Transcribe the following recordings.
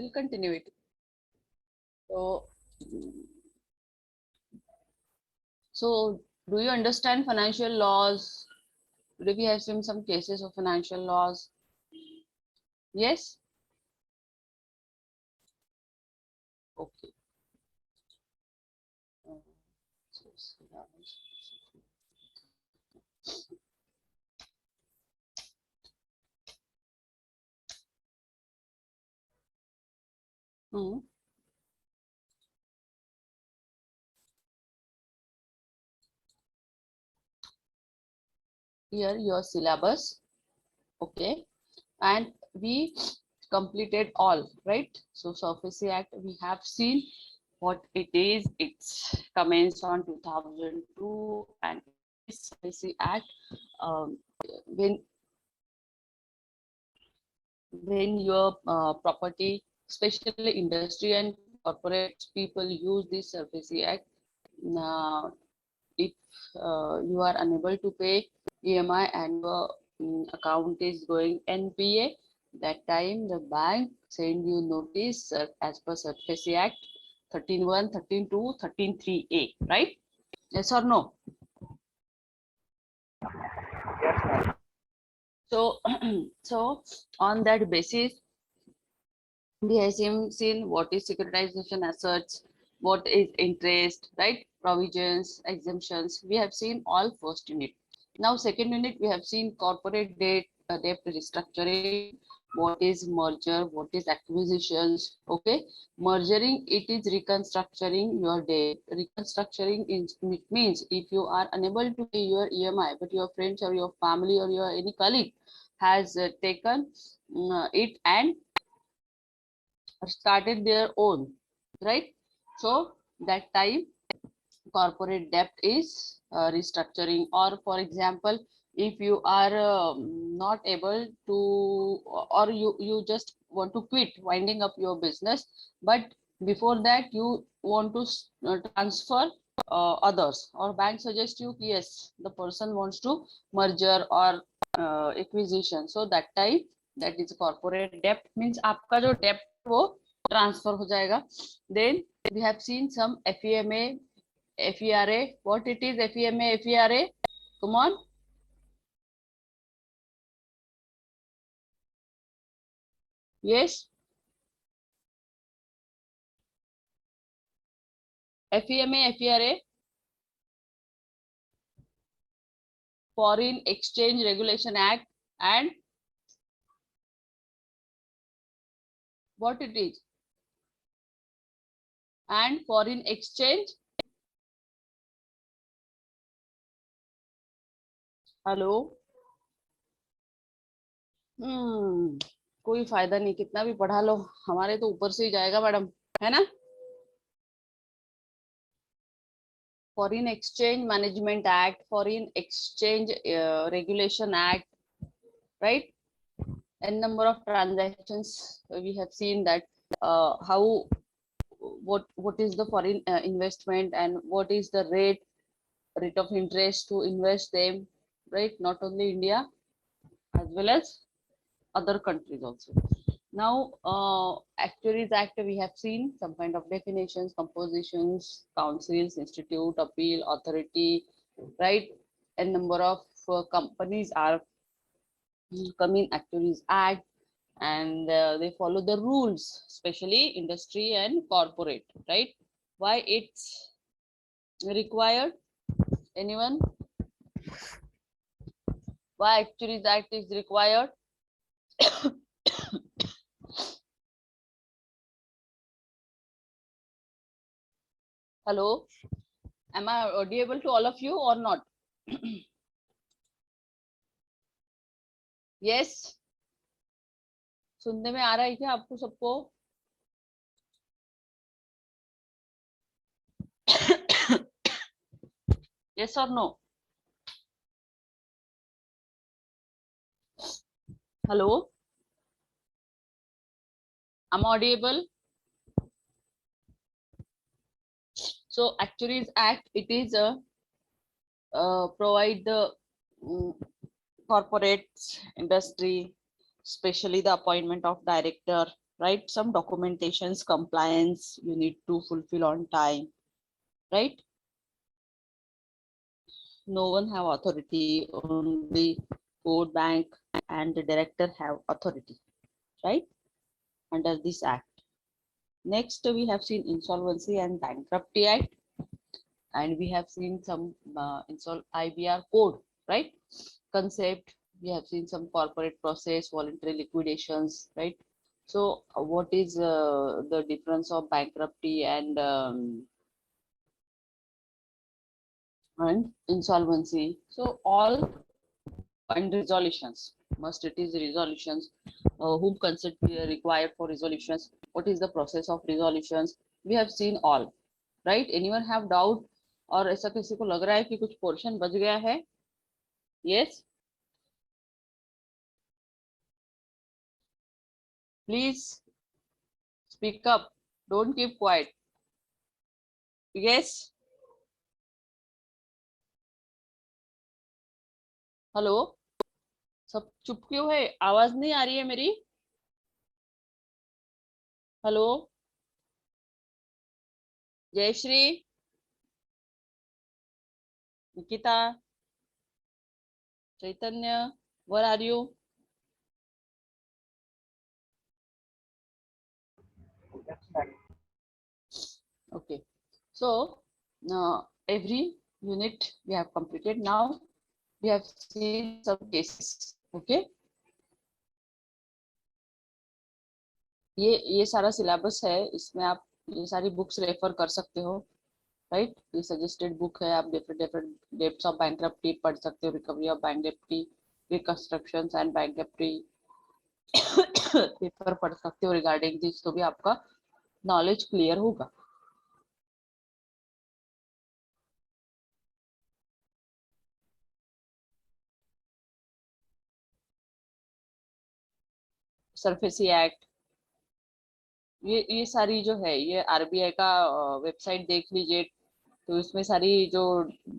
we'll continue it. So do you understand financial laws? Today we have seen some cases of financial laws. Yes? Okay. Here your syllabus. Okay. And we completed all, right? So SURFACE Act, we have seen what it is. It's commenced on 2002, and this SURFACE Act, when your property, especially industry and corporate people, use this SURFACE Act. Now, if you are unable to pay EMI and your account is going NPA, that time the bank send you notice as per SURFACE Act 13(1), 13(2), 13(3)(a), right? Yes or no? Yes, ma'am. So, so on that basis, we have seen what is securitization assets, what is interest, right? Provisions, exemptions. We have seen all first unit. Now, second unit, we have seen corporate debt, debt restructuring, what is merger, what is acquisitions. Okay, mergering, it is reconstructuring your debt. Reconstructuring it means if you are unable to pay your EMI, but your friends or your family or your any colleague has taken it and started their own, right? So that time corporate debt is restructuring. Or for example, if you are not able to, or you just want to quit winding up your business, but before that you want to transfer others, or bank suggests you, yes, the person wants to merger or acquisition. So that time, that is corporate debt, means आपका जो debt वो transfer हो जाएगा. Then we have seen some FEMA, FERA. What it is, FEMA, FERA? Come on. Yes. FEMA, FERA. Foreign Exchange Regulation Act. And what it is? And foreign exchange. Hello. कोई फायदा नहीं, कितना भी पढ़ा लो, हमारे तो ऊपर से ही जाएगा मैडम, है ना? Foreign Exchange Management Act, Foreign Exchange Regulation Act, right? N number of transactions we have seen that how what is the foreign investment and what is the rate of interest to invest them, right? Not only India, as well as other countries also. Now, Actuaries Act, we have seen some kind of definitions, compositions, councils, institute, appeal, authority, right? A number of companies are coming Actuaries Act, and they follow the rules, especially industry and corporate, right? Why it's required? Anyone? Why Actuaries Act is required? Hello, am I audible to all of you or not? Yes, सुनने में आ रहा है क्या आपको सबको? Yes or no? Hello, am I audible? So Actuaries Act, it is a provide the corporate industry, especially the appointment of director, right? Some documentations, compliance you need to fulfill on time, right? No one have authority, only Code Bank and the director have authority, right? Under this act. Next, we have seen Insolvency and Bankruptcy Act, and we have seen some IBR code, right? Concept. We have seen some corporate process, voluntary liquidations, right? So, what is the difference of bankruptcy and insolvency? So, all and resolutions. Must it is resolutions. Whom consent required for resolutions? What is the process of resolutions? We have seen all, right? Anyone have doubt? और ऐसा किसी को लग रहा है कि कुछ portion बच गया है? Yes, please speak up. Don't keep quiet. Yes. Hello, सब चुप क्यों है? आवाज नहीं आ रही है मेरी? Hello, Jayshree, Nikita, Chaitanya, where are you? Okay, so now every unit we have completed. Now we have seen some cases. Okay, ये सारा सिलेबस है, इसमें आप ये सारी बुक्स रेफर कर सकते हो, राइट? ये सजेस्टेड बुक है, आप different different dates of bankruptcy पढ़ सकते हो, recovery of bankruptcy, reconstructions and bankruptcy paper पढ़ सकते हो रिगार्डिंग दिस, तो भी आपका नॉलेज क्लियर होगा. सरफेसी एक्ट, ये सारी जो है, ये आरबीआई का वेबसाइट देख लीजिए, तो इसमें सारी जो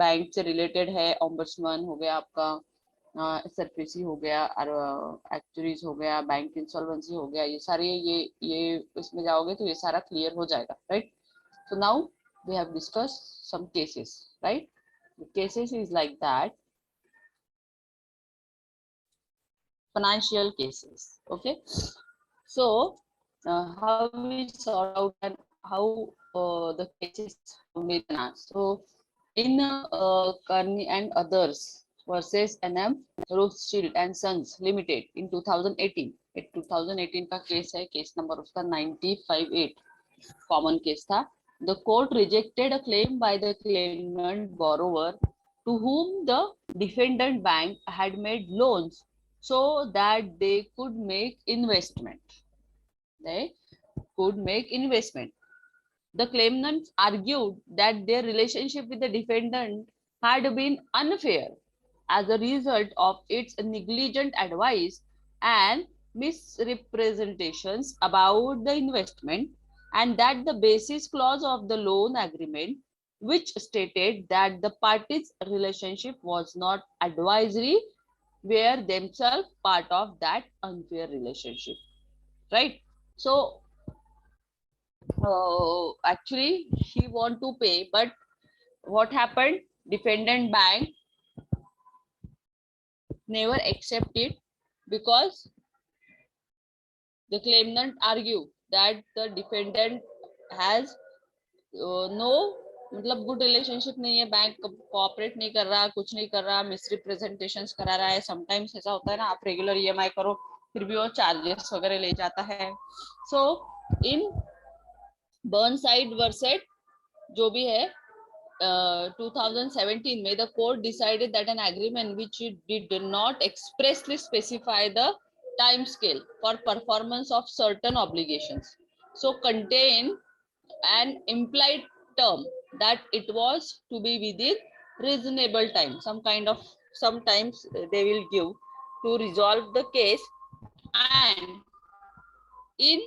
बैंक से रिलेटेड है, ऑम्बड्समैन हो गया आपका, सरफेसी हो गया, और एक्चुअरीज हो गया, बैंक इंसॉल्वेंसी हो गया, ये सारे ये इसमें जाओगे तो ये सारा क्लियर हो जाएगा, right? So now we have discussed some cases, right? The cases is like that. Financial cases, okay? So how we sort out and how the cases made. So in Kearney and others versus NM Rothschild and Sons Limited in 2018, 2018 का case है, case number उसका 958, common case था. The court rejected a claim by the claimant borrower to whom the defendant bank had made loans so that they could make investment. They could make investment. The claimants argued that their relationship with the defendant had been unfair as a result of its negligent advice and misrepresentations about the investment, and that the basis clause of the loan agreement, which stated that the parties' relationship was not advisory, were themselves part of that unfair relationship, right? So actually he want to pay, but what happened? Defendant bank never accept it because the claimant argue that the defendant has no मतलब good relationship नहीं है, bank cooperate नहीं कर रहा, कुछ नहीं कर रहा, मिसरिप्रेजेंटेशंस करा रहा है. समटाइम्स ऐसा होता है ना, आप रेगुलर ईएमआई करो फिर भी वो चार्जेस वगैरह ले जाता है. सो इन बर्नसाइड वर्सेट जो भी है 2017 में the court decided that an agreement which did not expressly specify the time scale for performance of certain obligations so contain an implied term that it was to be within reasonable time, some kind of sometimes they will give to resolve the case. And in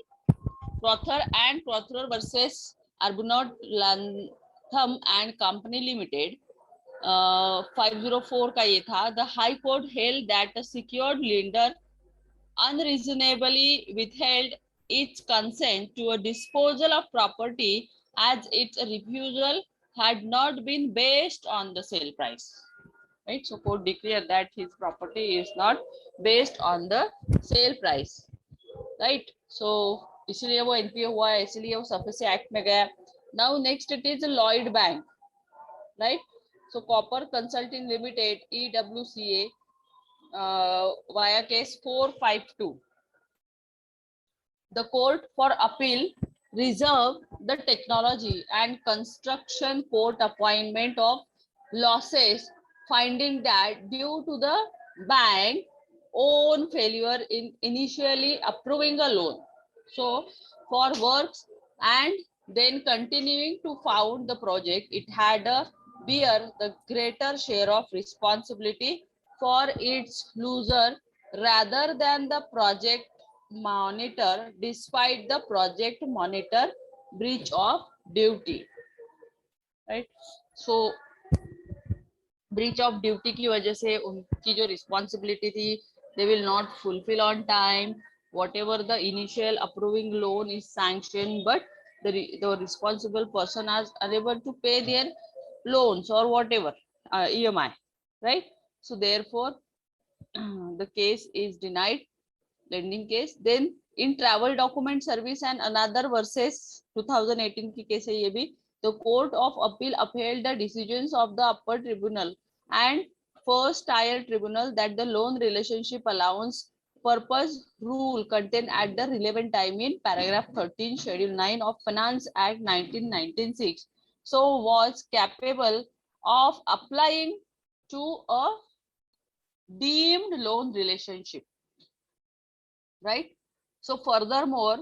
Prothor and Prothor versus Arbuthnot Latham and Company Limited 504 का ये था. The High Court held that a secured lender unreasonably withheld its consent to a disposal of property as its refusal had not been based on the sale price. Right? So court declared that his property is not based on the sale price. Right? So इसलिए वो NPA हुआ है, इसलिए वो sufficient act में गया. Now next it is Lloyd Bank. Right? So Copper Consulting Limited, EWCA, via case 452. The court for appeal reserved the technology and construction court appointment of losses, finding that due to the bank own failure in initially approving a loan, so for works and then continuing to found the project, it had a bear the greater share of responsibility for its loser rather than the project monitor, despite the project monitor breach of duty. Right? So breach of duty की वजह से उनकी जो responsibility थी, they will not fulfill on time whatever the initial approving loan is sanctioned, but the responsible person is unable to pay their loans or whatever EMI. Right? So therefore the case is denied, lending case. Then in travel document service and another versus 2018 की case है ये भी, the court of appeal upheld the decisions of the upper tribunal and first tier tribunal that the loan relationship allowance purpose rule contained at the relevant time in paragraph 13 schedule 9 of Finance Act 1996 so was capable of applying to a deemed loan relationship. Right? So furthermore,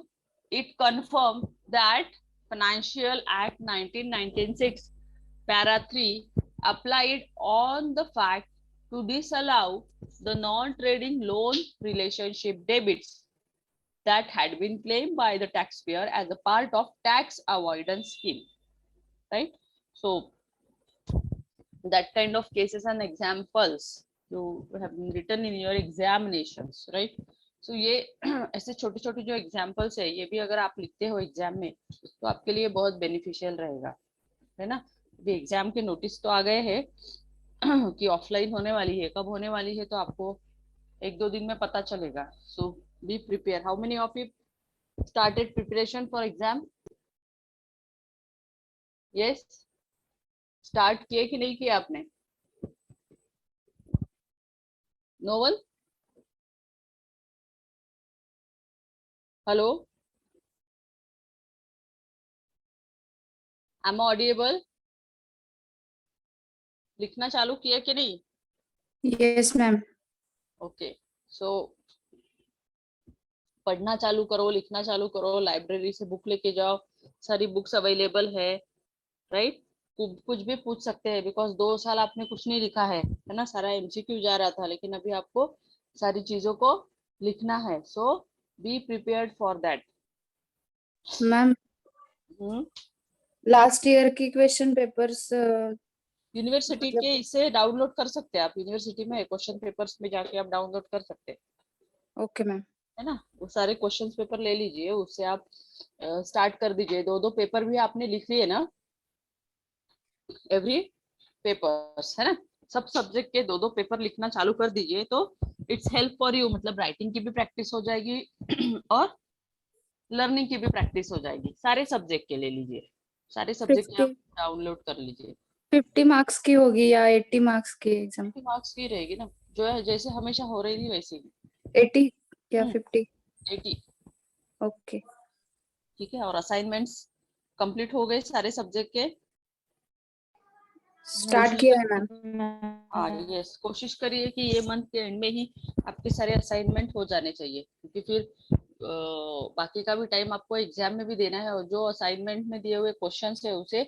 it confirmed that Financial Act 1996 para 3 applied on the fact to disallow the non-trading loan relationship debits that had been claimed by the taxpayer as a part of tax avoidance scheme. Right? So that kind of cases and examples you have been written in your examinations. Right? So ये ऐसे छोटे छोटे जो examples है ये भी अगर आप लिखते हो एग्जाम में तो आपके लिए बहुत बेनिफिशियल रहेगा, है ना. अभी एग्जाम के नोटिस तो आ गए हैं कि ऑफलाइन होने वाली है, कब होने वाली है तो आपको एक दो दिन में पता चलेगा. So be prepare. How many of you started preparation for exam? Yes, start किए कि नहीं किया आपने? No one? Hello, am I audible? लिखना चालू किया कि नहीं? Yes ma'am. ओके, सो पढ़ना चालू करो, लिखना चालू करो, लाइब्रेरी से बुक लेके जाओ, सारी बुक्स अवेलेबल है. राइट? कुछ भी पूछ सकते हैं बिकॉज 2 साल आपने कुछ नहीं लिखा है ना, सारा एमसीक्यू जा रहा था, लेकिन अभी आपको सारी चीजों को लिखना है. So be prepared for that. Ma'am last year की क्वेश्चन पेपर्स यूनिवर्सिटी के इसे डाउनलोड कर सकते हैं आप, यूनिवर्सिटी में क्वेश्चन पेपर्स में जाके आप डाउनलोड कर सकते हैं. Okay ma'am. है ना, वो सारे क्वेश्चन पेपर ले लीजिए, उससे आप स्टार्ट कर दीजिए. 2 पेपर भी आपने लिख लिए ना, एवरी पेपर्स, है ना, सब सब्जेक्ट के 2 पेपर लिखना चालू कर दीजिए तो इट्स हेल्प फॉर यू. मतलब राइटिंग की भी प्रैक्टिस हो जाएगी और लर्निंग की भी प्रैक्टिस हो जाएगी. सारे सब्जेक्ट के ले लीजिए, सारे सब्जेक्ट के आप डाउनलोड कर लीजिए. 50 मार्क्स की होगी या 80 मार्क्स की एग्जाम? 50 मार्क्स की रहेगी ना, जो है जैसे हमेशा हो रही थी वैसे ही. 80 या 50? 80. ओके, ठीक है. और असाइनमेंट्स कंप्लीट हो गए सारे सब्जेक्ट के? स्टार्ट किया है मैम. हाँ, यस, कोशिश करिए कि ये मंथ के एंड में ही आपके सारे असाइनमेंट हो जाने चाहिए, क्योंकि फिर बाकी का भी टाइम आपको एग्जाम में भी देना है. और जो असाइनमेंट में दिए हुए क्वेश्चंस है उसे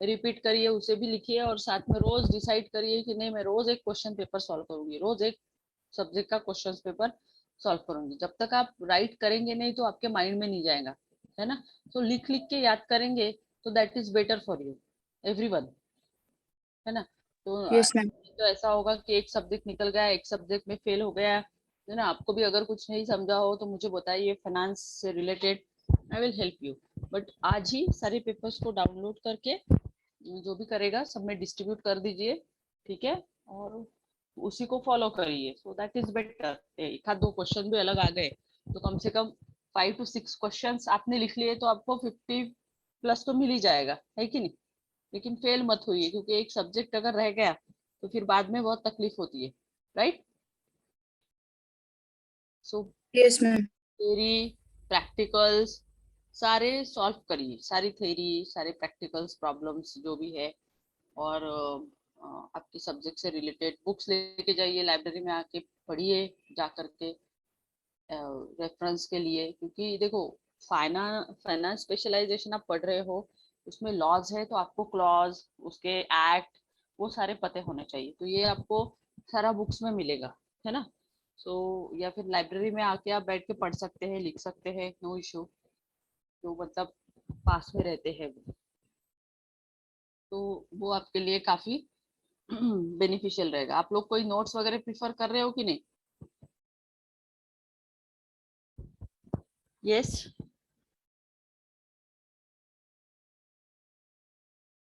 रिपीट करिए, उसे भी लिखिए, और साथ में रोज डिसाइड करिए कि नहीं मैं रोज एक क्वेश्चन पेपर सॉल्व करूंगी, रोज एक सब्जेक्ट का क्वेश्चन पेपर सॉल्व करूंगी. जब तक आप राइट करेंगे नहीं तो आपके माइंड में नहीं जाएगा, है ना. तो लिख लिख के याद करेंगे तो that is better for you everyone, है ना. तो यस मैम. तो ऐसा होगा कि एक सब्जेक्ट निकल गया, एक सब्जेक्ट में फेल हो गया, है ना, आपको भी अगर कुछ नहीं समझा हो तो मुझे बताइए, फाइनेंस से related, I will help you. But आज ही सारे पेपर्स को डाउनलोड करके जो भी करेगा सब में डिस्ट्रीब्यूट कर दीजिए, ठीक है, और उसी को फॉलो करिए, सो दैट इज बेटर। एक आध दो क्वेश्चन भी अलग आ गए तो कम से कम 5 to 6 क्वेश्चंस आपने लिख लिए तो आपको 50 प्लस तो मिल ही जाएगा, है कि नहीं। लेकिन फेल मत होइए, क्योंकि एक सब्जेक्ट अगर रह गया तो फिर बाद में बहुत तकलीफ होती है, right. So yes ma'am. Theory, practicals सारे सॉल्व करिए, सारी थ्योरी सारे प्रैक्टिकल्स प्रॉब्लम्स जो भी है। और आपके सब्जेक्ट से रिलेटेड बुक्स लेके जाइए, लाइब्रेरी में आके पढ़िए जा करके रेफरेंस के लिए, क्योंकि देखो फाइनेंस स्पेशलाइजेशन आप पढ़ रहे हो, उसमें लॉज है तो आपको क्लॉज, उसके एक्ट, वो सारे पते होने चाहिए, तो ये आपको सारा बुक्स में मिलेगा, है ना। सो या फिर लाइब्रेरी में आके आप बैठ के पढ़ सकते हैं, लिख सकते हैं, नो इशू, तो मतलब पास में रहते हैं वो, तो वो आपके लिए काफी बेनिफिशियल रहेगा। आप लोग कोई नोट्स वगैरह प्रिफर कर रहे हो कि नहीं? यस,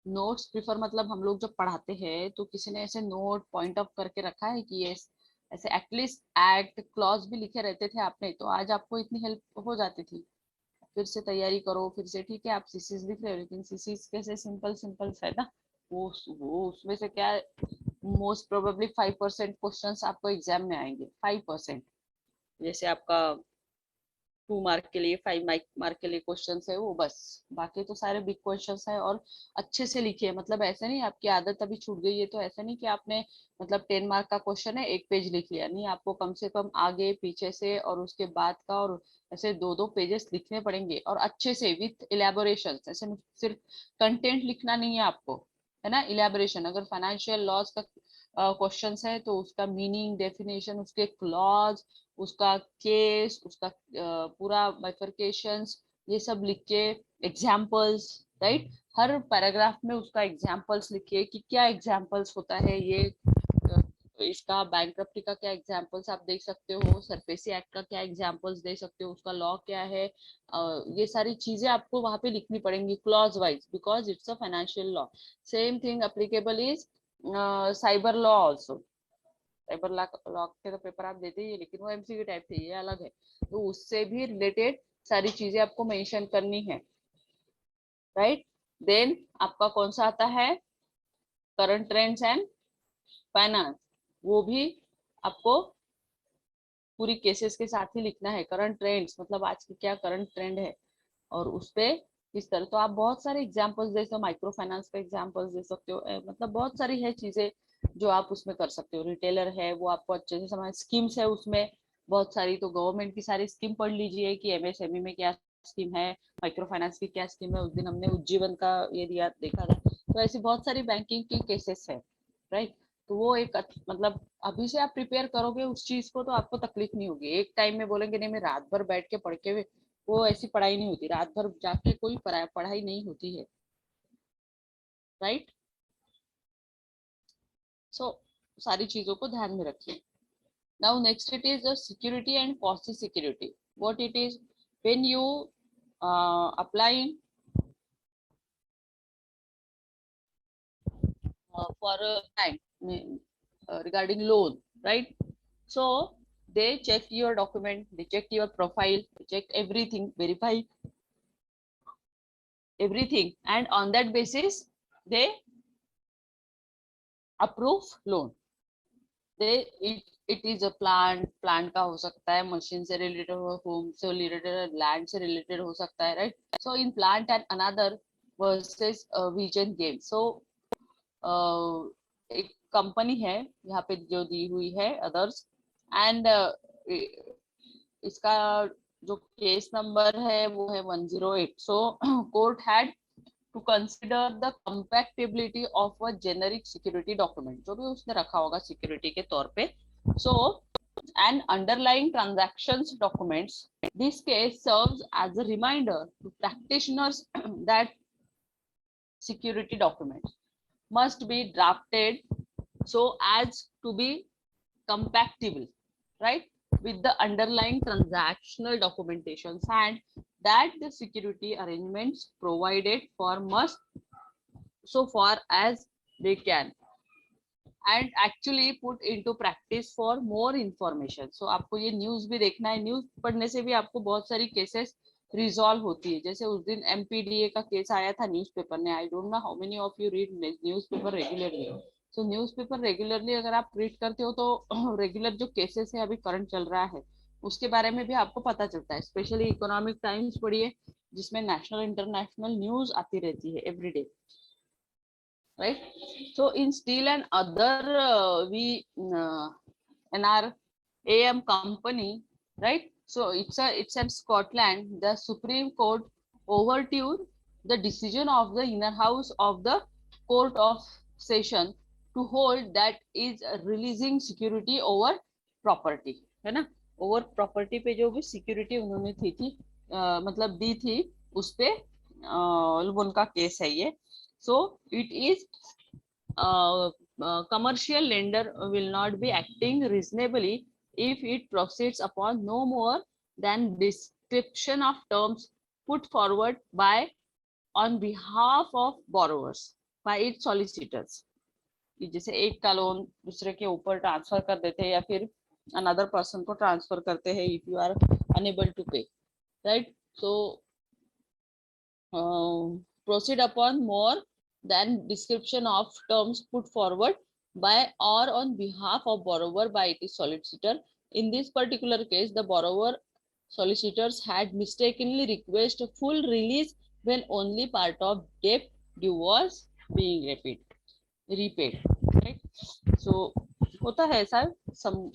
नोट्स प्रिफर मतलब हम लोग जब पढ़ाते हैं तो किसी ने ऐसे नोट पॉइंट ऑफ करके रखा है कि ये ऐसे एटलीस्ट एक्ट क्लॉज भी लिखे रहते थे आपने, तो आज आपको इतनी हेल्प हो जाती थी। फिर से तैयारी करो, फिर से, ठीक है आप सीसीज लिख रहे हो लेकिन सीसीज कैसे सिंपल सिंपल है ना, वो उसमें से क्या, मोस्ट प्रोबेबली 5% क्वेश्चन आपको एग्जाम में आएंगे, 5%। जैसे आपका 2 मार्क के लिए, 5 मार्क के लिए क्वेश्चन है वो, बस बाकी तो सारे बिग क्वेश्चन है। और अच्छे से लिखिए, मतलब ऐसे नहीं आपकी आदत अभी छूट गई है तो ऐसा नहीं कि आपने मतलब 10 मार्क का क्वेश्चन है 1 पेज लिख लिया, नहीं, आपको कम से कम आगे पीछे से और उसके बाद का और ऐसे 2-2 पेजेस लिखने पड़ेंगे, और अच्छे से विथ इलेबोरेशन, ऐसे सिर्फ कंटेंट लिखना नहीं है आपको, है ना, इलेबोरेशन। अगर फाइनेंशियल लॉस का क्वेश्चन है तो उसका मीनिंग, डेफिनेशन, उसके क्लॉज, उसका केस, उसका पूरा बाइफरकेशंस, ये सब लिख के, एग्जाम्पल्स, राइट, हर पैराग्राफ में उसका एग्जाम्पल्स लिखिए कि क्या एग्जाम्पल्स होता है ये, इसका बैंक्रप्टी का क्या एग्जाम्पल्स आप देख सकते हो, सरफेसी एक्ट का क्या एग्जाम्पल्स दे सकते हो, उसका लॉ क्या है, ये सारी चीजें आपको वहां पे लिखनी पड़ेंगी clause wise, because it's a financial law. Same thing applicable is cyber law also. Cyber law के तो पेपर आप देते ही है, लेकिन वो एमसीक्यू टाइप थे, ये अलग है, तो उससे भी रिलेटेड सारी चीजें आपको मेंशन करनी है, राइट। देन आपका कौन सा आता है, करंट ट्रेंड्स एंड फाइनेंस, वो भी आपको पूरी केसेस के साथ ही लिखना है। करंट ट्रेंड्स मतलब आज की क्या करंट ट्रेंड है, और उस पे किस तरह, तो आप बहुत सारे एग्जांपल्स दे सकते हो, माइक्रो फाइनेंस का एग्जांपल्स दे सकते हो, मतलब बहुत सारी है चीजें जो आप उसमें कर सकते हो। रिटेलर है वो आपको अच्छे से समझ, स्कीम्स है उसमें बहुत सारी, तो गवर्नमेंट की सारी स्कीम पढ़ लीजिए कि एमएसएमई में क्या स्कीम है, माइक्रो फाइनेंस की क्या स्कीम है। उस दिन हमने उज्जीवन का ये दिया देखा था, तो ऐसी बहुत सारी बैंकिंग की केसेस है, राइट। तो वो एक मतलब अभी से आप प्रिपेयर करोगे उस चीज को तो आपको तकलीफ नहीं होगी। एक टाइम में बोलेंगे नहीं मैं रात भर बैठ के पढ़ के, वो ऐसी पढ़ाई नहीं होती, रात भर जाके कोई पढ़ाई नहीं होती है, राइट। सो सारी चीजों को ध्यान में रखिए। Now next it is security and policy security, what it is, when you apply for a bank regarding loan, right? So they check your document, they check your profile, they check everything, verify everything, and on that basis they approve loan। they it is a plant का हो सकता है, machine से related हो, home से related, land से related हो सकता है, right. So in plant and another versus vision game, so एक कंपनी है यहाँ पे जो दी हुई है अदर्स, एंड इसका जो केस नंबर है वो है 108। So court had to consider the compatibility of a generic security document, जो भी उसने रखा होगा सिक्योरिटी के तौर पे। सो and underlying transactions documents, this case serves as a reminder to practitioners that security documents must be drafted so as to be compatible, right? with the underlying transactional documentations and that the security arrangements provided for must so far as they can and actually put into practice for more information. So आपको ये news भी देखना है, news पढ़ने से भी आपको बहुत सारी केसेस रिजॉल्व होती है. जैसे उस दिन MPDA का केस आया था न्यूज़पेपर ने. I don't know how many of you read newspaper regularly. So newspaper regularly अगर आप रीड करते हो तो रेगुलर जो केसेस है अभी करंट चल रहा है उसके बारे में भी आपको पता चलता है. स्पेशली इकोनॉमिक टाइम्स पढ़िए जिसमें नेशनल इंटरनेशनल न्यूज आती रहती है everyday, right? So in steel and other in our AM company, right? So it's in Scotland. The Supreme Court overturned the decision of the inner house of the Court of Session to hold that is releasing security over property, है ना? Over property पे जो भी security उन्होंने थी मतलब दी थी उस पे उनका केस है ये. So it is commercial lender will not be acting reasonably if it proceeds upon no more than description of terms put forward by on behalf of borrowers by its solicitors. जैसे एक का loan दूसरे के ऊपर transfer कर देते हैं या फिर अनदर पर्सन को ट्रांसफर करते हैं if you are unable to pay, right? So proceed upon more than description of terms put forward by or on behalf of borrower by its solicitor. In this particular case, the borrower solicitors had mistakenly requested full release when only part of debt due was being repaid, right? So होता है ऐसा, सब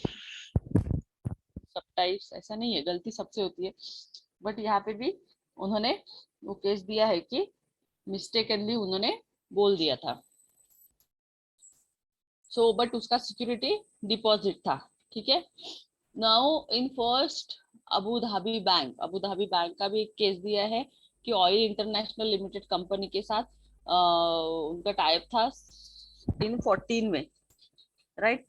types ऐसा नहीं है, गलती सबसे होती है, बट यहाँ पे भी उन्होंने वो केस दिया है कि मिस्टेकनली उन्होंने बोल दिया था. सो बट उसका सिक्योरिटी डिपॉजिट था, ठीक है. Now in first Abu Dhabi bank का भी एक केस दिया है कि ऑयल इंटरनेशनल लिमिटेड कंपनी के साथ उनका टाइप था इन 14 में, right?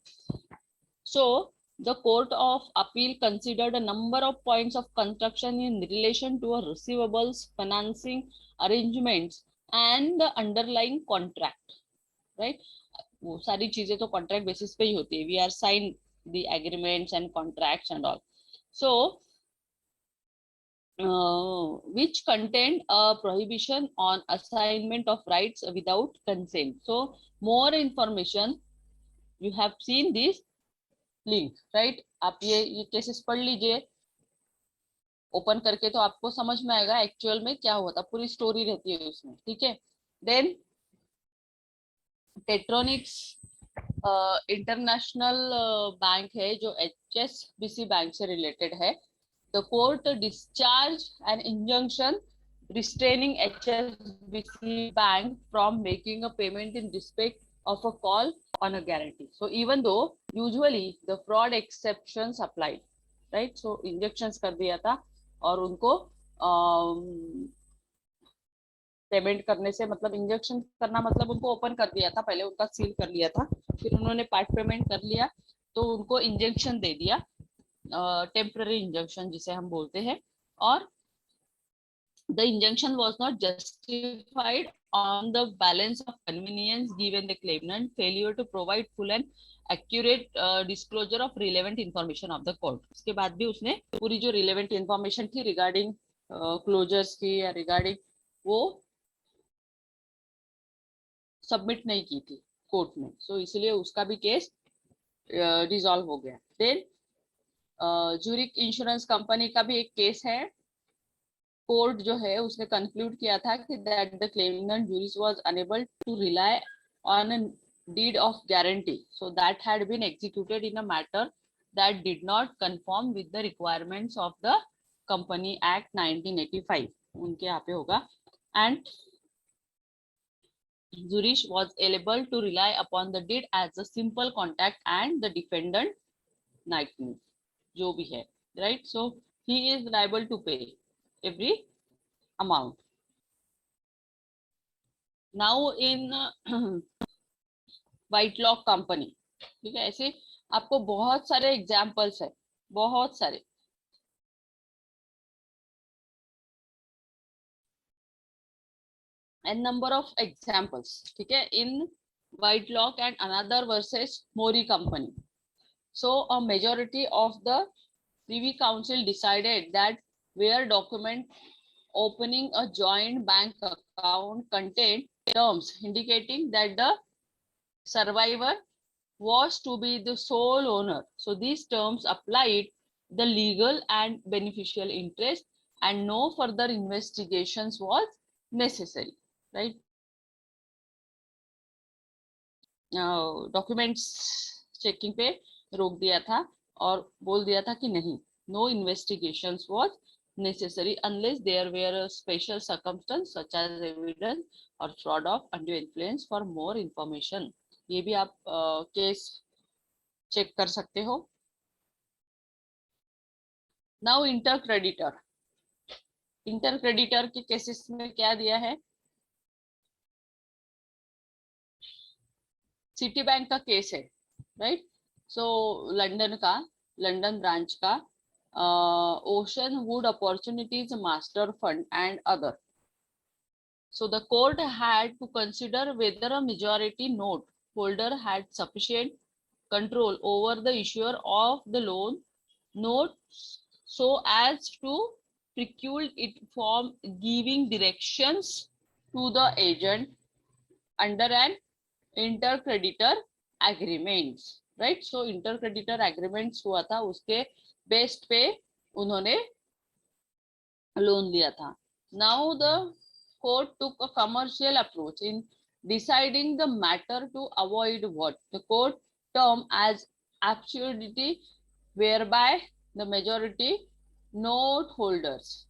So the Court of Appeal considered a number of points of construction in relation to a receivables financing arrangements and the underlying contract, right? वो सारी चीजें तो कॉन्ट्रैक्ट बेसिस पे ही होती है. We are signed the agreements and contracts and all. So which contained a prohibition on assignment of rights without consent. So more information, you have seen this link, right? आप ये cases पढ़ लीजिए open करके तो आपको समझ में आएगा एक्चुअल में क्या हुआ था, पूरी स्टोरी रहती है उसमें, ठीक है. देन टेट्रोनिक्स इंटरनेशनल बैंक है जो HSBC बैंक से रिलेटेड है. The court discharge an injunction restraining HSBC bank from making a payment in respect of a call on a guarantee. So even though usually the fraud exceptions applied, right? So injections कर दिया था और उनको payment करने से मतलब injection करना मतलब उनको ओपन कर दिया था, पहले उनका सील कर लिया था, फिर उन्होंने पार्ट पेमेंट कर लिया तो उनको इंजेक्शन दे दिया, टेम्पररी इंजेक्शन जिसे हम बोलते हैं. और the injunction was not justified on the balance of convenience given the claimant failure to provide full and accurate disclosure of relevant information of the court. उसके बाद भी उसने पूरी जो relevant information थी regarding closures की या regarding वो सबमिट नहीं की थी कोर्ट में. सो इसलिए उसका भी केस रिजॉल्व हो गया. देन ज्यूरिक इंश्योरेंस कंपनी का भी एक केस है. कोर्ट जो है उसने कंक्लूड किया था कि that the claimant juris was unable to rely on a deed of guarantee, so that had been executed in a matter that did not conform with the requirements of the Company Act 1985. उनके यहाँ पे होगा. And Zurich was able to rely upon the deed as a simple contact and the defendant knighthood जो भी है, right? So he is liable to pay every amount. Now in Whitelock company, ठीक है, ऐसे आपको बहुत सारे एग्जाम्पल्स है. बहुत सारे। एन नंबर ऑफ एग्जाम्पल्स, ठीक है, इन Whitelock and another versus Mori company. So a majority of the Privy Council decided that where document opening a joint bank account contained terms indicating that the survivor was to be the sole owner. So these terms applied the legal and beneficial interest and no further investigations was necessary, right? Documents checking पे रोक दिया था और बोल दिया था कि नहीं, no investigations was necessary unless there were special circumstances such as evidence और fraud of undue influence for more information. ये भी आप केस चेक कर सकते हो। Now inter creditor, inter creditor के केसेस में क्या दिया है, सिटी बैंक का केस है, राइट? सो लंदन ब्रांच का Oceanwood opportunities master fund and other. So the court had to consider whether a majority note holder had sufficient control over the issuer of the loan note so as to preclude it from giving directions to the agent under an intercreditor agreements, right? So intercreditor agreements हुआ था, उसके best पे उन्होंने loan दिया था. Now the court took a commercial approach in deciding the matter to avoid what the court termed as absurdity, whereby the majority note holders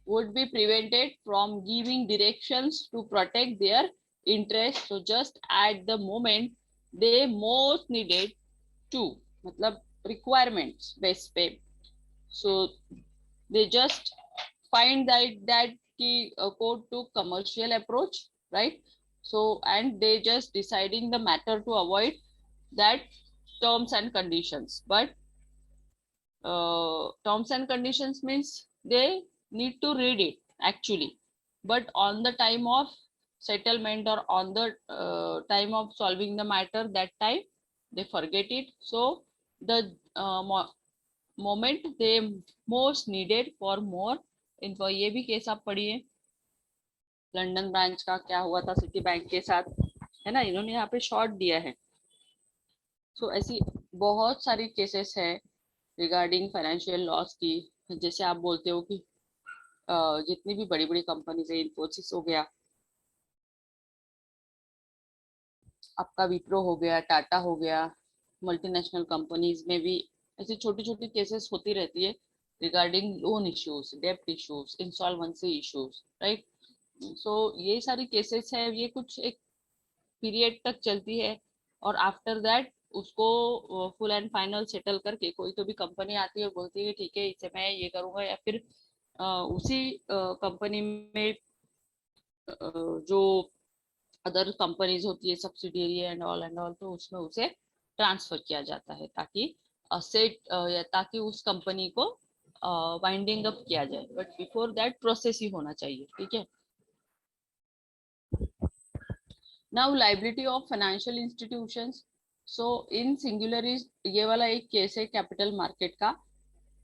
would be prevented from giving directions to protect their interest. So just at the moment they most needed to, मतलब requirements based पे, so they just find that the court took commercial approach, right? So and they just deciding the matter to avoid that terms and conditions, but terms and conditions means they need to read it actually, but on the time of settlement or on the time of solving the matter, that time they forget it. So the moment they most needed for more info, ये भी case आप पढ़िए, London branch का क्या हुआ था city bank के साथ, है ना, इन्होंने यहाँ पे शॉर्ट दिया है. सो ऐसी बहुत सारी केसेस है रिगार्डिंग फाइनेंशियल लॉस की. जैसे आप बोलते हो कि जितनी भी बड़ी बड़ी कंपनीज है, इन्फोसिस हो गया, आपका विप्रो हो गया, टाटा हो गया, मल्टीनेशनल कंपनीज में भी ऐसी छोटी छोटी केसेस होती रहती है रिगार्डिंग लोन इश्यूज, डेप्ट इश्यूज, इंसॉल्वेंसी इश्यूज, राइट? सो ये सारी केसेस है, ये कुछ एक पीरियड तक चलती है और आफ्टर दैट उसको फुल एंड फाइनल सेटल करके कोई तो भी कंपनी आती है और बोलती है ठीक है इससे मैं ये करूंगा, या फिर उसी कंपनी में जो अदर कंपनीज होती है सब्सिडियरी एंड ऑल, तो उसमें उसे ट्रांसफर किया जाता है ताकि असेट ताकि उस कंपनी को वाइंडिंग अप किया जाए, बट बिफोर दैट प्रोसेस ही होना चाहिए, ठीक है? Now liability of financial institutions. So in singular ये वाला एक केस है कैपिटल मार्केट का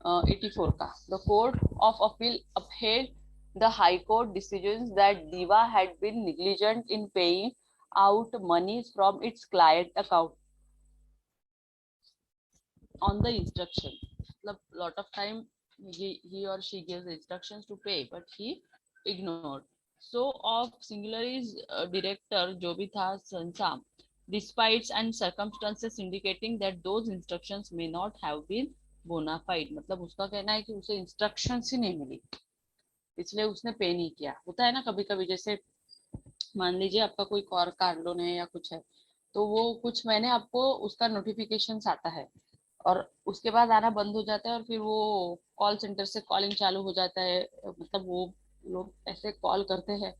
84 का. The court of appeal upheld the high court decisions that Diva had been negligent in paying out monies from its client account on the instruction. Lot of time he or she gives instructions to pay, but he ignored. So of Singularity's director जो भी था संसा, despite and circumstances indicating that those instructions may not have been bona fide, मतलब उसका कहना है कि उसे instructions ही नहीं मिली इसलिए उसने पे नहीं किया. होता है ना कभी कभी, जैसे मान लीजिए आपका कोई कार लोन है या कुछ है, तो वो कुछ महीने आपको उसका नोटिफिकेशन आता है और उसके बाद आना बंद हो जाता है और फिर वो कॉल सेंटर से कॉलिंग चालू हो जाता है, मतलब वो लोग ऐसे कॉल करते हैं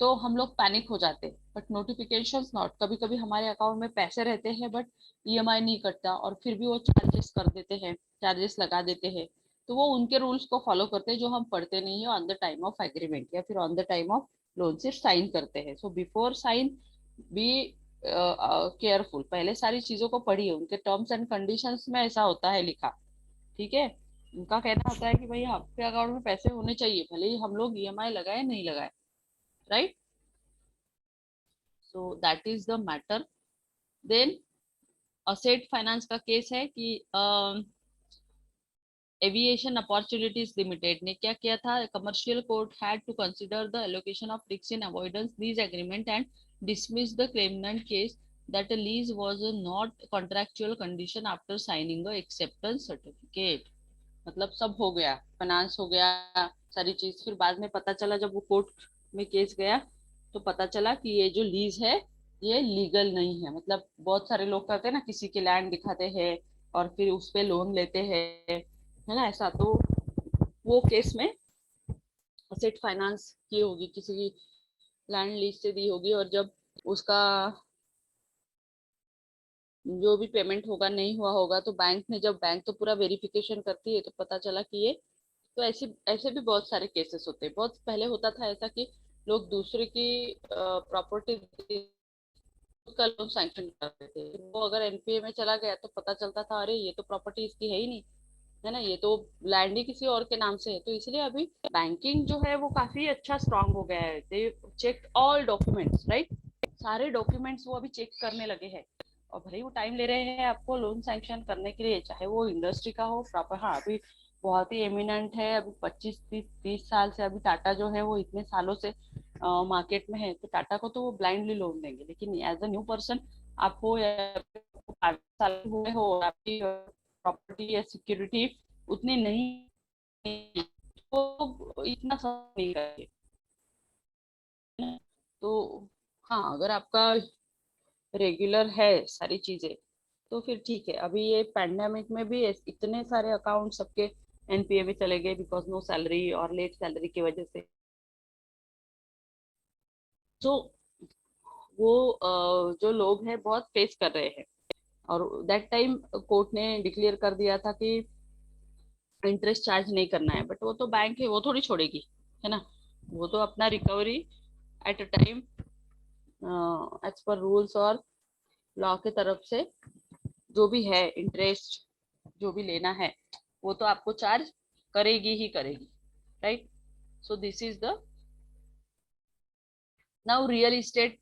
तो हम लोग पैनिक हो जाते हैं, बट नोटिफिकेशंस नॉट। कभी कभी हमारे अकाउंट में पैसे रहते हैं बट ईएमआई नहीं कटता, और फिर भी वो चार्जेस कर देते हैं, चार्जेस लगा देते हैं। तो वो उनके रूल्स को फॉलो करते हैं जो हम पढ़ते नहीं है on the time of agreement या फिर on the time of loan, सिर्फ साइन करते हैं। So before sign be careful, पहले सारी चीजों को पढ़िए, उनके टर्म्स एंड कंडीशंस में ऐसा होता है लिखा। ठीक है, उनका कहना होता है कि भाई आपके अकाउंट में पैसे होने चाहिए, भले ही हम लोग ईएमआई लगाए नहीं लगाए, right. So that is the matter. Then asset finance का केस है कि एविएशन अपॉर्चुनिटीज लिमिटेड ने क्या किया था, commercial court had to consider the allocation of risk in avoidance lease agreement and dismiss the claimant case that a lease was a not contractual condition after signing a acceptance certificate। मतलब सब हो गया, finance हो गया, सारी चीज। फिर बाद में पता चला जब वो कोर्ट में केस गया तो पता चला कि ये जो लीज है ये लीगल नहीं है। मतलब बहुत सारे लोग करते हैं ना, किसी के लैंड दिखाते हैं और फिर उस पे लोन लेते हैं, है ना ऐसा। तो वो केस में असेट फाइनेंस की होगी, किसी की लैंड लीज से दी होगी, और जब उसका जो भी पेमेंट होगा नहीं हुआ होगा तो बैंक ने, जब बैंक तो पूरा वेरिफिकेशन करती है तो पता चला कि ये, तो ऐसे ऐसे भी बहुत सारे केसेस होते हैं। बहुत पहले होता था ऐसा कि लोग दूसरे की प्रॉपर्टी का लोन सैंक्शन करते थे, वो अगर एनपीए में चला गया तो पता चलता था अरे ये तो प्रॉपर्टी इसकी है ही नहीं, है ना, ये तो लैंड ही किसी और के नाम से है। तो इसलिए अभी बैंकिंग जो है वो काफी अच्छा स्ट्रांग हो गया है। दे चेक ऑल डॉक्यूमेंट्स, राइट, सारे डॉक्यूमेंट्स वो अभी चेक करने लगे हैं। और भले ही वो टाइम ले रहे हैं आपको लोन सैंक्शन करने के लिए, चाहे वो इंडस्ट्री का हो प्रॉपर। हाँ, अभी बहुत ही एमिनेंट है, अभी 25 30 30 साल से अभी टाटा जो है वो इतने सालों से मार्केट में है, तो टाटा को तो वो ब्लाइंडली लोन देंगे। लेकिन एज अ न्यू पर्सन, आपको या 5 साल हुए हो और आपकी प्रॉपर्टी या सिक्योरिटी उतनी नहीं, तो इतना सब नहीं करेंगे। तो हाँ, अगर आपका रेगुलर है सारी चीजें तो फिर ठीक है। अभी ये पैंडेमिक में भी इतने सारे अकाउंट सबके एनपीए में चले गए बिकॉज नो सैलरी और लेट सैलरी की वजह से। तो वो जो लोग हैं बहुत फेस कर रहे हैं। और दैट टाइम कोर्ट ने डिक्लेयर कर दिया था कि इंटरेस्ट चार्ज नहीं करना है, बट वो तो बैंक है, वो थोड़ी छोड़ेगी, है ना। वो तो अपना recovery at a time as per rules और लॉ के तरफ से जो भी है इंटरेस्ट जो भी लेना है वो तो आपको चार्ज करेगी ही करेगी, right. So this is the now real estate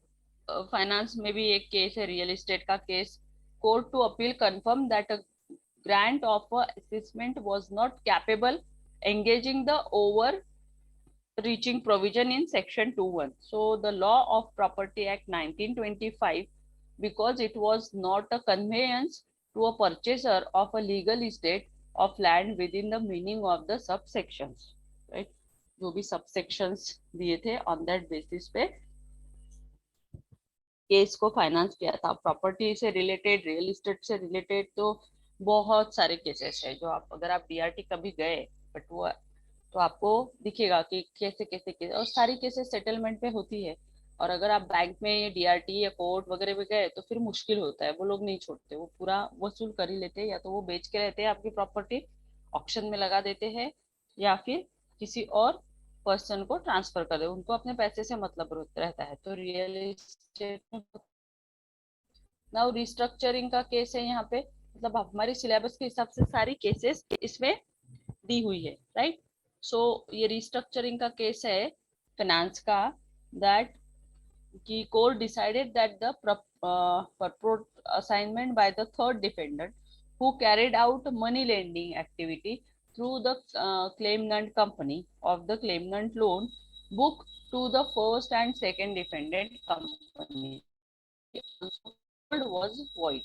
finance में भी एक केस है, रियल इस्टेट का case. Court to appeal confirm that a grant of a assessment was not capable engaging the over reaching provision in section 21, so the law of property act 1925, because it was not a conveyance to a purchaser of a legal estate of land within the meaning of the subsections, right। जो भी subsections दिए थे on that basis पे case को finance किया था। Property से related, real estate से रिलेटेड तो बहुत सारे केसेस है जो आप, अगर आप डीआरटी कभी गए बट वो, तो आपको दिखेगा कि कैसे कैसे केस, और सारी केसेस सेटलमेंट पे होती है। और अगर आप बैंक में ये डीआरटी या कोर्ट वगैरह में गए तो फिर मुश्किल होता है, वो लोग नहीं छोड़ते, वो पूरा वसूल कर ही लेते हैं, या तो वो बेच के रहते हैं आपकी प्रॉपर्टी, ऑक्शन में लगा देते हैं, या फिर किसी और पर्सन को ट्रांसफर कर दे, उनको अपने पैसे से मतलब रहता है। तो रियल एस्टेट नाउ रिस्ट्रक्चरिंग का केस है यहाँ पे। मतलब हमारे सिलेबस के हिसाब से सारी केसेस इसमें दी हुई है, राइट। सो ये रिस्ट्रक्चरिंग का केस है फाइनेंस का, दैट कि court decided that the purport assignment by the third defendant who carried out money lending activity through the claimant company of the claimant loan book to the first and second defendant company was void.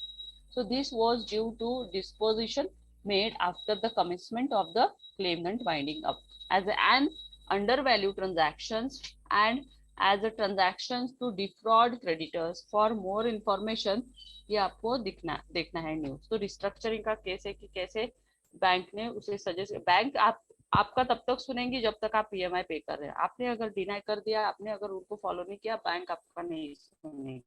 So this was due to disposition made after the commencement of the claimant winding up as an undervalue transactions and as a transactions to defraud creditors. For more information ये आपको देखना है news. तो restructuring का case है कि कैसे bank ने उसे सजेस्ट, बैंक आप आपका तब तक सुनेंगी जब तक आप ईएमआई पे कर रहे हैं। आपने अगर डिनाई कर दिया, आपने अगर उनको फॉलो नहीं किया, बैंक आपका नहीं सुनेगी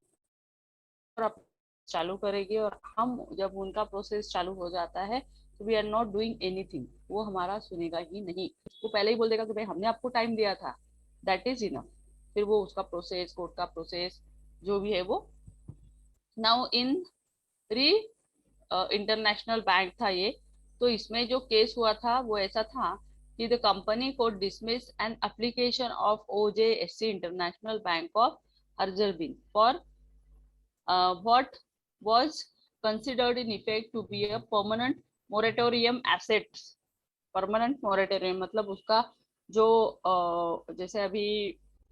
और आप चालू करेगी। और हम जब उनका प्रोसेस चालू हो जाता है तो we are not doing anything, वो हमारा सुनेगा ही नहीं। वो पहले ही बोल देगा कि भाई हमने आपको टाइम दिया था, दैट इज इनफ। फिर वो उसका प्रोसेस, कोर्ट का प्रोसेस जो भी है वो। नाउ इन री इंटरनेशनल बैंक था ये। तो इसमें जो केस हुआ था वो ऐसा था कि द कंपनी को dismiss an application of OJSC international bank of Azerbaijan for what was considered in effect to be a permanent moratorium assets। Permanent moratorium मतलब उसका जो जैसे अभी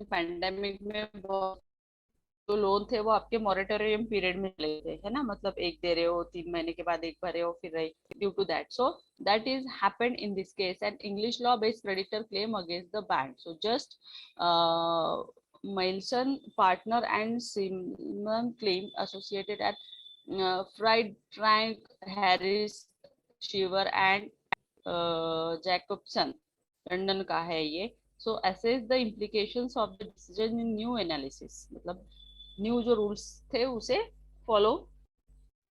पैंडेमिक में जो लोन थे वो आपके मोरेटोरियम पीरियड में चले थे, है ना, मतलब एक दे रहे हो, 3 महीने के बाद एक भरे हो, फिर रहे due to that. So that is happened in this case and English law based creditor claim against the bank. So just Milson partner and Simon claim associated at Fried Frank Harris Shiver and Jacobson London का है ये। So assess the implications of the decision in new analysis, मतलब new जो rules थे उसे follow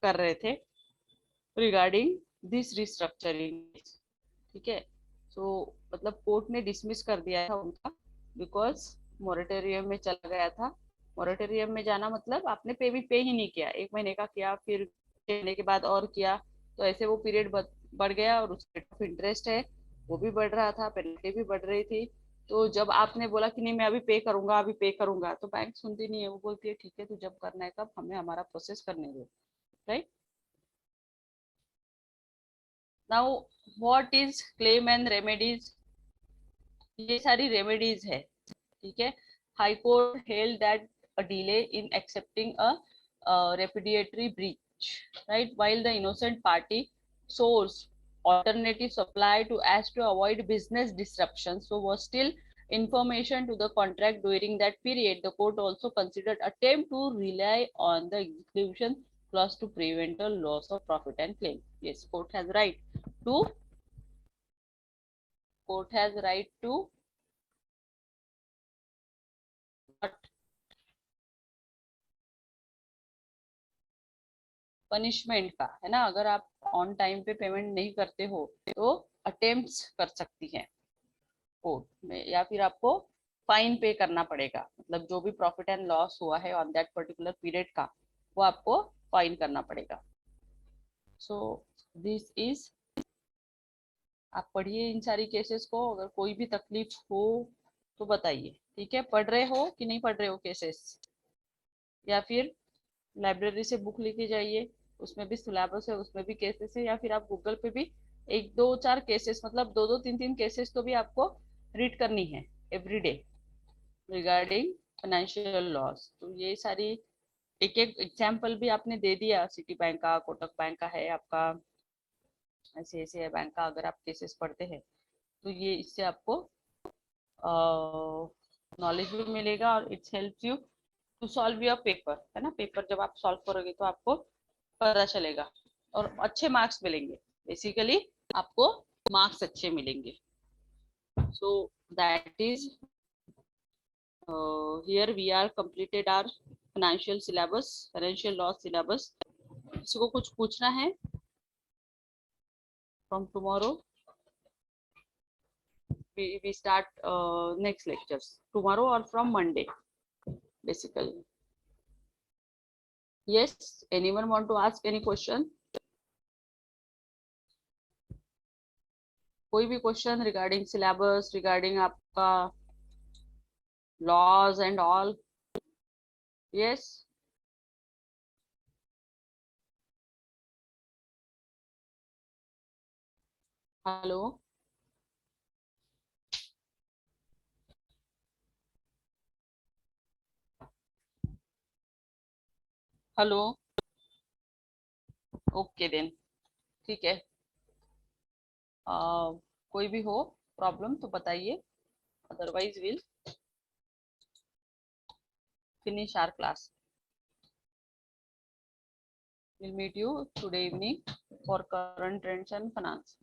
कर रहे थे रिगार्डिंग दिस रिस्ट्रक्चरिंग। ठीक है। सो मतलब कोर्ट ने डिसमिस कर दिया था उनका बिकॉज मोरेटोरियम में चला गया था। मोरेटोरियम में जाना मतलब आपने पे ही नहीं किया, 1 महीने का किया, फिर 6 महीने के बाद और किया, तो ऐसे वो पीरियड बढ़ गया और उसका रेट ऑफ इंटरेस्ट है वो भी बढ़ रहा था, पेनल्टी भी बढ़ रही थी। तो जब आपने बोला कि नहीं मैं अभी पे करूंगा, अभी पे करूंगा, तो बैंक सुनती नहीं है, वो बोलती है ठीक है तू जब करना है कब, हमें हमारा प्रोसेस करने दो। Right. Now what is claim and remedies, ये सारी रेमेडीज है। ठीक है। High court held that a delay in accepting a repudiatory breach, right, while the innocent party source alternative supply to as to avoid business disruption, so was still information to the contract during that period. The court also considered attempt to rely on the exclusion clause to prevent a loss of profit and claim. Yes, court has right to punishment का, है ना, अगर आप on time पे payment नहीं करते हो तो अटेम्प्ट्स कर सकती है कोर्ट में, या फिर आपको फाइन पे करना पड़ेगा, मतलब जो भी प्रॉफिट एंड लॉस हुआ है ऑन दैट पर्टिकुलर पीरियड का वो आपको फाइन करना पड़ेगा। सो दिस इज, आप पढ़िए इन सारी केसेस को, अगर कोई भी तकलीफ हो तो बताइए। ठीक है, पढ़ रहे हो कि नहीं पढ़ रहे हो केसेस, या फिर लाइब्रेरी से बुक लेके जाइए, उसमें भी सिलेबस है, उसमें भी केसेस है, या फिर आप गूगल पे भी एक दो चार केसेस, मतलब दो दो तीन तीन केसेस तो भी आपको रीड करनी है every day regarding financial loss. तो ये सारी एक एक एग्जाम्पल भी आपने दे दिया, सिटी बैंक का, कोटक बैंक का है आपका, ऐसे ऐसे बैंक का अगर आप केसेस पढ़ते हैं तो ये इससे आपको नॉलेज भी मिलेगा और it's help you to solve your paper, है ना। पेपर जब आप सॉल्व करोगे तो आपको पता चलेगा और अच्छे मार्क्स मिलेंगे, बेसिकली आपको मार्क्स अच्छे मिलेंगे। So that is here we are completed our financial syllabus, financial law syllabus. किसी को कुछ पूछना है from tomorrow? we start next lectures tomorrow or from Monday basically. Yes, anyone want to ask any question? कोई भी question regarding syllabus, regarding आपका laws and all? Yes. Hello hello. Okay then, ठीक है। कोई भी हो प्रॉब्लम तो बताइए, otherwise will finish our class. We'll meet you today evening for current trends and finance.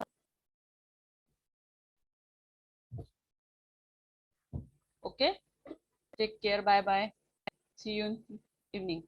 Okay, take care. Bye bye. See you in evening.